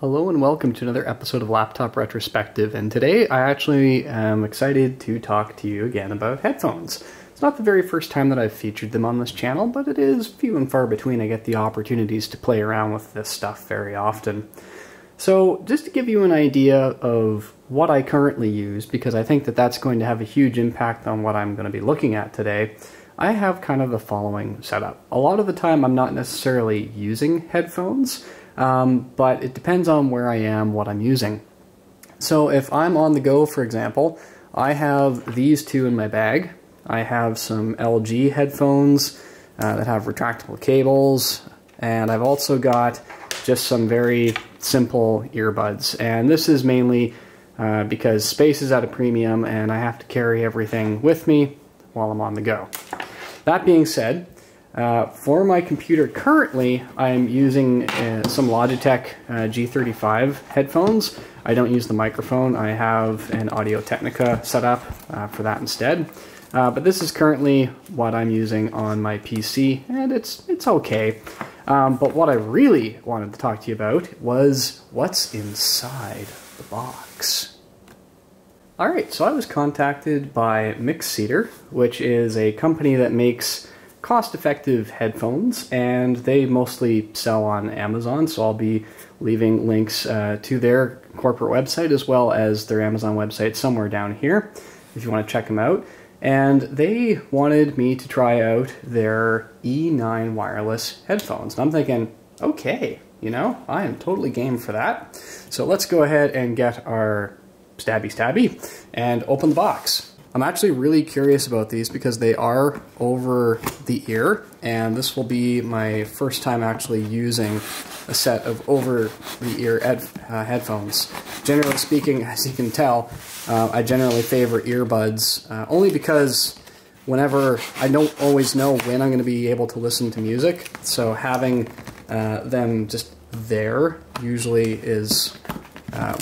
Hello and welcome to another episode of Laptop Retrospective, and today I actually am excited to talk to you again about headphones. It's not the very first time that I've featured them on this channel, but it is few and far between I get the opportunities to play around with this stuff very often. So just to give you an idea of what I currently use, because I think that that's going to have a huge impact on what I'm going to be looking at today, I have kind of the following setup. A lot of the time I'm not necessarily using headphones, but it depends on where I am, what I'm using. So if I'm on the go, for example, I have these two in my bag. I have some LG headphones that have retractable cables, and I've also got just some very simple earbuds. And this is mainly because space is at a premium and I have to carry everything with me while I'm on the go. That being said, for my computer currently, I'm using some Logitech G35 headphones. I don't use the microphone. I have an Audio-Technica set up for that instead. But this is currently what I'm using on my PC, and it's okay. But what I really wanted to talk to you about was what's inside the box. Alright, so I was contacted by Mixcder, which is a company that makes cost-effective headphones, and they mostly sell on Amazon, so I'll be leaving links to their corporate website as well as their Amazon website somewhere down here if you want to check them out. And they wanted me to try out their E9 wireless headphones. And I'm thinking, okay, you know, I am totally game for that. So let's go ahead and get our stabby and open the box. I'm actually really curious about these because they are over the ear, and this will be my first time actually using a set of over the ear headphones. Generally speaking, as you can tell, I generally favor earbuds only because whenever I don't always know when I'm going to be able to listen to music, so having them just there usually is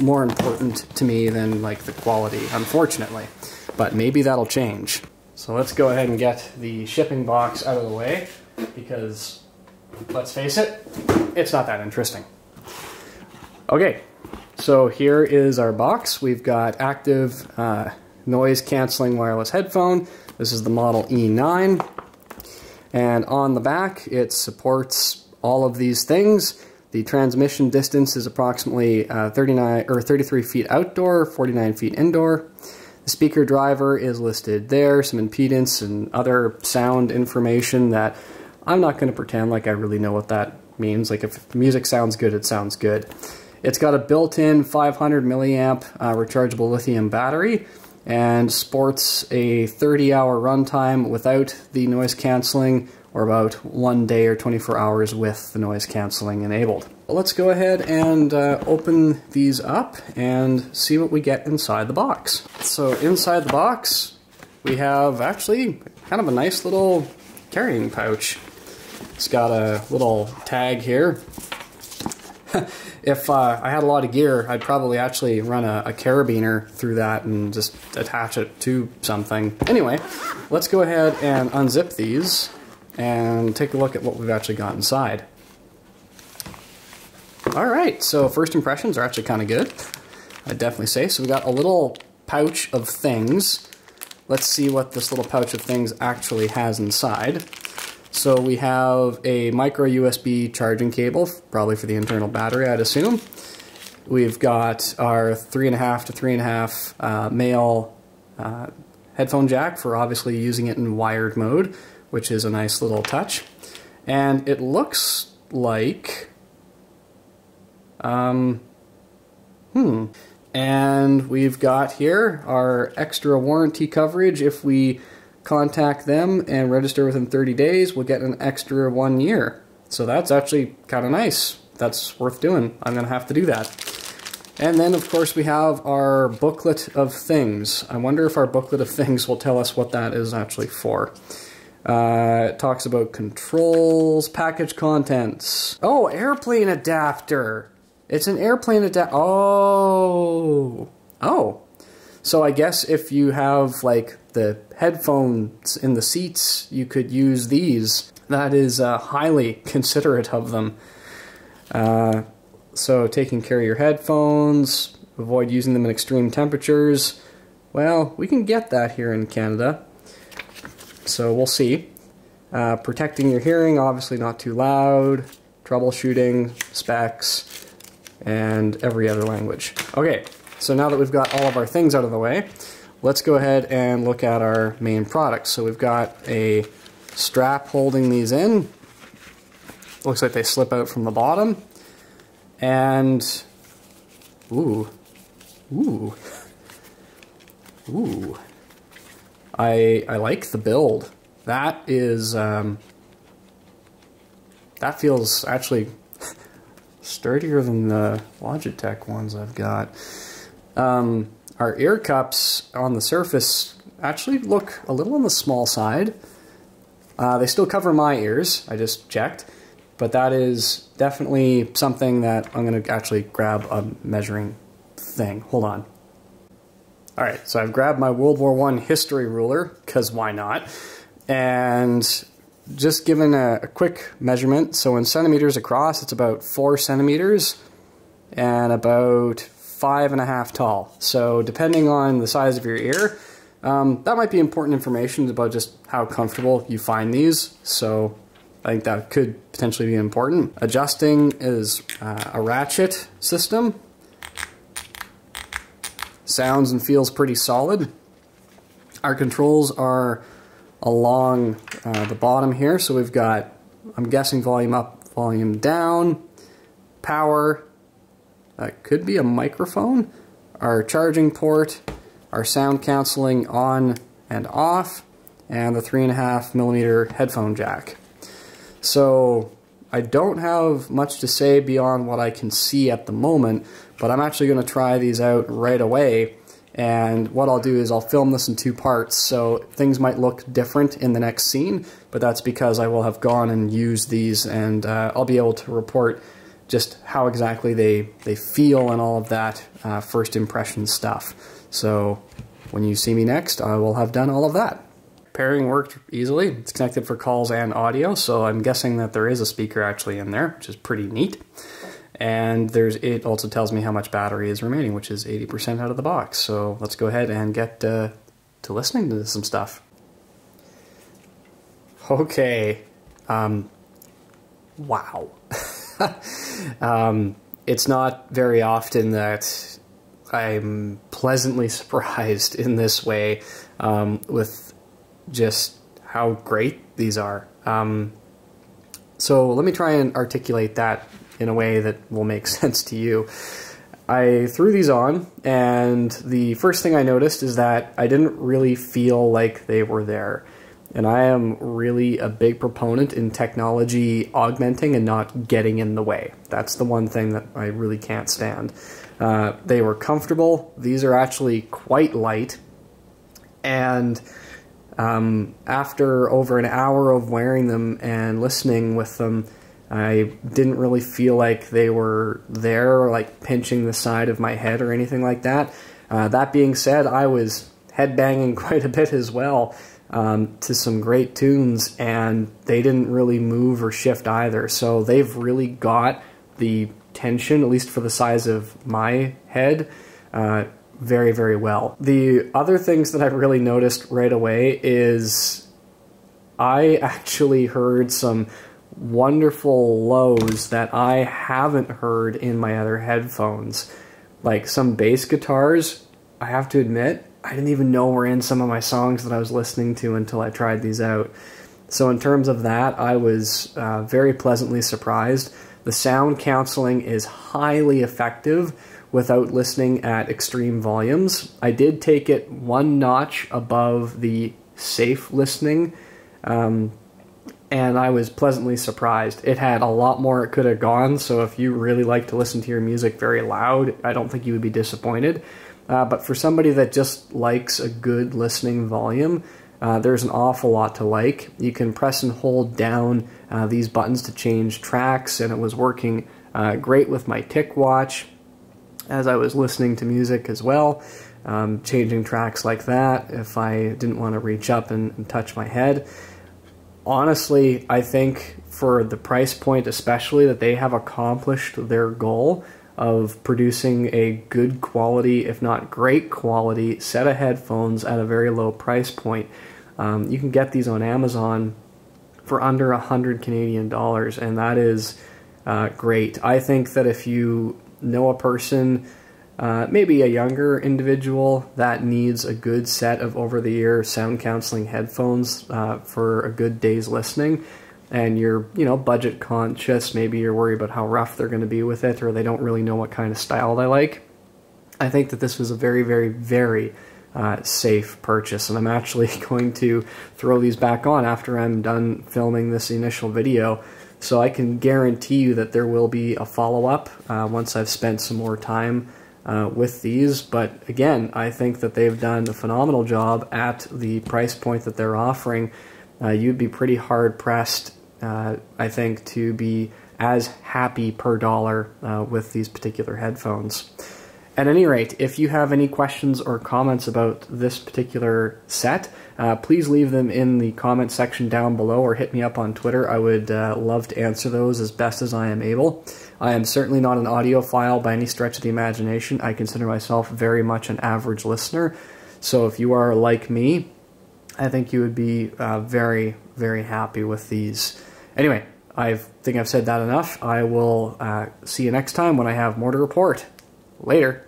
more important to me than like the quality, unfortunately. But maybe that'll change. So let's go ahead and get the shipping box out of the way, because let's face it, it's not that interesting. Okay, so here is our box. We've got active noise canceling wireless headphone. This is the model E9. And on the back, it supports all of these things. The transmission distance is approximately 33 feet outdoor, 49 feet indoor. The speaker driver is listed there, some impedance and other sound information that I'm not going to pretend like I really know what that means. Like if the music sounds good, it sounds good. It's got a built-in 500 milliamp rechargeable lithium battery and sports a 30-hour runtime without the noise cancelling, or about 1 day or 24 hours with the noise cancelling enabled. Let's go ahead and open these up and see what we get inside the box. So inside the box, we have actually kind of a nice little carrying pouch. It's got a little tag here. If I had a lot of gear, I'd probably actually run a carabiner through that and just attach it to something. Anyway, let's go ahead and unzip these and take a look at what we've actually got inside. Alright, so first impressions are actually kind of good, I'd definitely say. So we got a little pouch of things. Let's see what this little pouch of things actually has inside. So we have a micro USB charging cable, probably for the internal battery, I'd assume. We've got our 3.5 to 3.5 male headphone jack for obviously using it in wired mode, which is a nice little touch. And it looks like and we've got here our extra warranty coverage. If we contact them and register within 30 days, we'll get an extra 1 year. So that's actually kind of nice. That's worth doing. I'm going to have to do that. And then, of course, we have our booklet of things. I wonder if our booklet of things will tell us what that is actually for. It talks about controls, package contents. Oh, airplane adapter. It's an airplane adapter. Oh. So I guess if you have like the headphones in the seats, you could use these. That is highly considerate of them. So taking care of your headphones, avoid using them in extreme temperatures. Well, we can get that here in Canada, so we'll see. Protecting your hearing, obviously not too loud. Troubleshooting, specs, and every other language. Okay, so now that we've got all of our things out of the way, let's go ahead and look at our main products. So we've got a strap holding these in. Looks like they slip out from the bottom. And, ooh, I like the build. That is, that feels actually sturdier than the Logitech ones I've got. Our ear cups on the surface actually look a little on the small side. They still cover my ears, I just checked, but that is definitely something that I'm going to actually grab a measuring thing. Hold on. Alright, so I've grabbed my World War I history ruler, because why not? And just given a quick measurement, so in centimeters across, it's about 4 centimeters and about 5.5 tall. So depending on the size of your ear, that might be important information about just how comfortable you find these. So I think that could potentially be important. Adjusting is a ratchet system. Sounds and feels pretty solid. Our controls are along the bottom here, so we've got, I'm guessing, volume up, volume down, power, that could be a microphone, our charging port, our sound cancelling on and off, and the 3.5mm headphone jack. So I don't have much to say beyond what I can see at the moment, but I'm actually going to try these out right away. And what I'll do is I'll film this in 2 parts, so things might look different in the next scene, but that's because I will have gone and used these, and I'll be able to report just how exactly they feel and all of that first impression stuff. So when you see me next, I will have done all of that. Pairing worked easily. It's connected for calls and audio, so I'm guessing that there is a speaker actually in there, which is pretty neat. And it also tells me how much battery is remaining, which is 80% out of the box. So let's go ahead and get to listening to some stuff. Okay. Wow. It's not very often that I'm pleasantly surprised in this way with just how great these are. So let me try and articulate that in a way that will make sense to you. I threw these on, and the first thing I noticed is that I didn't really feel like they were there. And I am really a big proponent in technology augmenting and not getting in the way. That's the one thing that I really can't stand. They were comfortable. These are actually quite light. And after over an hour of wearing them and listening with them, I didn't really feel like they were there, like pinching the side of my head or anything like that. That being said, I was headbanging quite a bit as well to some great tunes, and they didn't really move or shift either. So they've really got the tension, at least for the size of my head, very, very well. The other things that I really noticed right away is I actually heard some wonderful lows that I haven't heard in my other headphones. Like some bass guitars, I have to admit, I didn't even know were in some of my songs that I was listening to until I tried these out. So in terms of that, I was very pleasantly surprised. The sound cancelling is highly effective without listening at extreme volumes. I did take it 1 notch above the safe listening, and I was pleasantly surprised. It had a lot more it could have gone, so if you really like to listen to your music very loud, I don't think you would be disappointed. But for somebody that just likes a good listening volume, there's an awful lot to like. You can press and hold down these buttons to change tracks, and it was working great with my tick watch as I was listening to music as well, changing tracks like that if I didn't want to reach up and touch my head. honestly, I think for the price point especially, that they have accomplished their goal of producing a good quality, if not great quality, set of headphones at a very low price point. You can get these on Amazon for under 100 Canadian dollars, and that is great. I think that if you know a person, maybe a younger individual that needs a good set of over-the-ear sound canceling headphones for a good day's listening, and you're, budget conscious, maybe you're worried about how rough they're going to be with it, or they don't really know what kind of style they like, I think that this was a very, very, very safe purchase, and I'm actually going to throw these back on after I'm done filming this initial video, so I can guarantee you that there will be a follow-up once I've spent some more time with these. But again, I think that they've done a phenomenal job at the price point that they're offering. You'd be pretty hard-pressed, I think, to be as happy per dollar with these particular headphones. At any rate, if you have any questions or comments about this particular set, please leave them in the comment section down below or hit me up on Twitter. I would love to answer those as best as I am able. I am certainly not an audiophile by any stretch of the imagination. I consider myself very much an average listener. So if you are like me, I think you would be very, very happy with these. Anyway, I think I've said that enough. I will see you next time when I have more to report. Later.